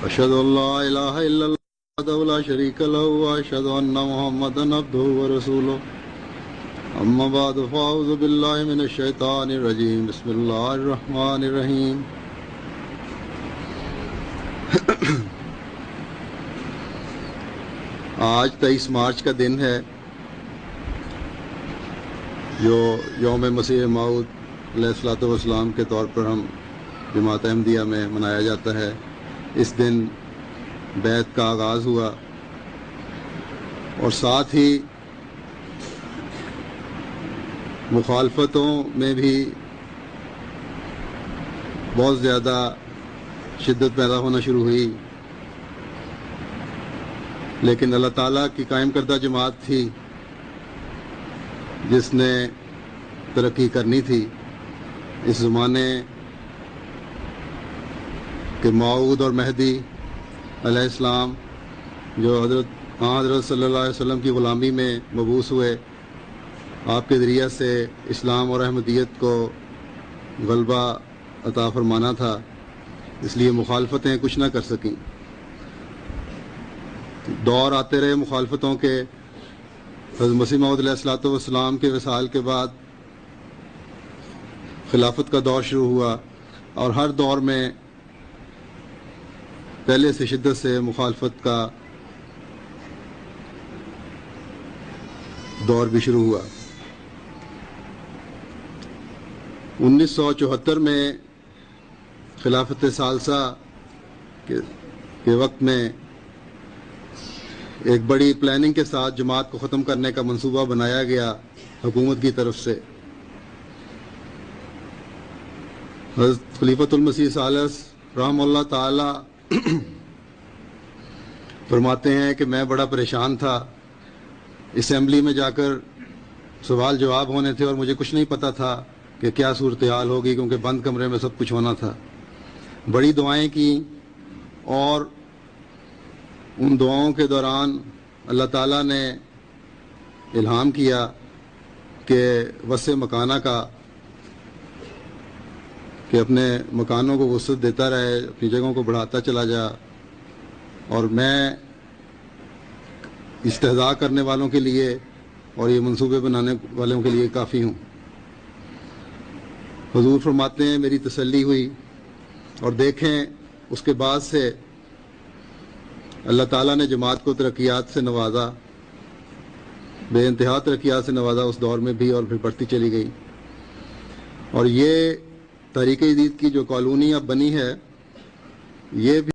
أشهد أن لا إله إلا الله وحده لا شريك له وأشهد أن محمدا عبده ورسوله أما بعد فأعوذ بالله من الشيطان الرجيم بسم الله الرحمن الرحيم آج 23 مارچ کا دن ہے جو یوم مسیح موعود علیہ الصلوۃ والسلام کے طور پر ہم جماعت احمدیہ میں منایا جاتا ہے۔ اس دن بیعت کا آغاز ہوا اور ساتھ ہی مخالفتوں میں بھی بہت زیادہ شدت پیدا ہونا شروع ہوئی، لیکن اللہ تعالیٰ کی قائم کردہ جماعت تھی جس نے ترقی کرنی تھی۔ اس زمانے کہ موعود اور مہدی علیہ السلام جو حضرت صلی اللہ علیہ وسلم کی غلامی میں مبعوث ہوئے، آپ کے ذریعہ سے اسلام اور احمدیت کو غلبہ عطا فرمانا تھا، اس لیے مخالفتیں کچھ نہ کر سکیں۔ دور آتے رہے مخالفتوں کے۔ حضرت مسیح موعود علیہ الصلوۃ والسلام کے وصال کے بعد خلافت کا دور شروع ہوا اور ہر دور میں پہلے سے شدت سے مخالفت کا دور بھی شروع ہوا۔ 1974 میں خلافت ثالثہ کے وقت میں ایک بڑی پلاننگ کے ساتھ جماعت کو ختم کرنے کا منصوبہ بنایا گیا حکومت کی طرف سے۔ حضرت خلیفۃ المسیح ثالث رحمہ اللہ تعالی فرماتے ہیں کہ میں بڑا پریشان تھا، اسمبلی میں جا کر سوال جواب ہونے تھے اور مجھے کچھ نہیں پتا تھا کہ کیا صورتحال ہوگی، کیونکہ بند کمرے میں سب کچھ ہونا تھا۔ بڑی دعائیں کی اور ان دعاؤں کے دوران اللہ تعالیٰ نے الہام کیا کہ وسع مکانہ کا، کہ اپنے مکانوں کو وسعت دیتا رہے، اپنی جگہوں کو بڑھاتا چلا جا، اور میں استہزاء کرنے والوں کے لیے اور یہ منصوبے بنانے والوں کے لیے کافی ہوں۔ حضور فرماتے ہیں میری تسلی ہوئی، اور دیکھیں اس کے بعد سے اللہ تعالیٰ نے جماعت کو ترقیات سے نوازا، بے انتہا ترقیات سے نوازا اس دور میں بھی، اور پھر بڑھتی چلی گئی۔ اور یہ تحریک جدید کی جو کالونی اب بنی ہے، یہ بھی